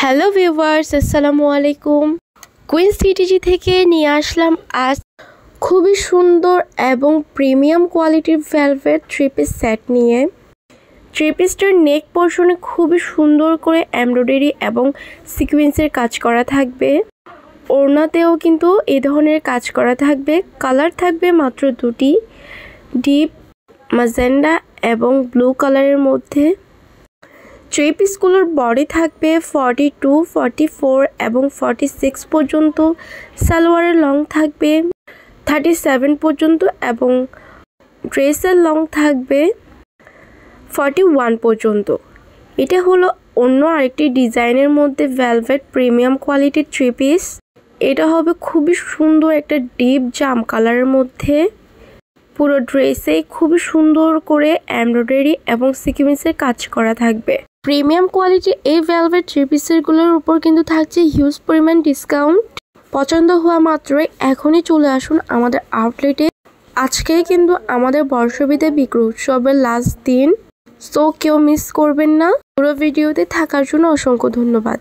Hello viewers, আসসালামু আলাইকুম। Queen's CTG থেকে নিয়ে আসলাম আজ খুবই সুন্দর এবং প্রিমিয়াম কোয়ালিটির ভেলভেট থ্রি পিস সেট নিয়ে। থ্রি পিসটার নেক পোর্শনে খুবই সুন্দর করে এমব্রয়ডারি এবং সিকোয়েন্সের কাজ করা থাকবে। ওড়নাতেও কিন্তু এই ধরনের কাজ করা থাকবে। কালার থাকবে মাত্র দুটি, ডিপ ম্যাজেন্ডা এবং ব্লু কালারের মধ্যে। থ্রি পিসগুলোর বডি থাকবে 42, 44 এবং 46 পর্যন্ত। সালোয়ারের লং থাকবে 37 পর্যন্ত এবং ড্রেসের লং থাকবে 41 পর্যন্ত। এটা হলো অন্য আরেকটি ডিজাইনের মধ্যে ভেলভেট প্রিমিয়াম কোয়ালিটির থ্রি পিস। এটা হবে খুবই সুন্দর একটা ডিপ জাম কালারের মধ্যে। পুরো ড্রেসে খুবই সুন্দর করে এমব্রয়ডারি এবং সিকোয়েন্সের কাজ করা থাকবে। প্রিমিয়াম কোয়ালিটির এই ভেলভেট থ্রি পিসেরগুলোর উপর কিন্তু থাকছে হিউজ পরিমাণ ডিসকাউন্ট। পছন্দ হওয়া মাত্রই এখনই চলে আসুন আমাদের আউটলেটে। আজকেই কিন্তু আমাদের বর্ষবিদায় বিক্রি উৎসবের লাস্ট দিন, সো কেউ মিস করবেন না। পুরো ভিডিওতে থাকার জন্য অসংখ্য ধন্যবাদ।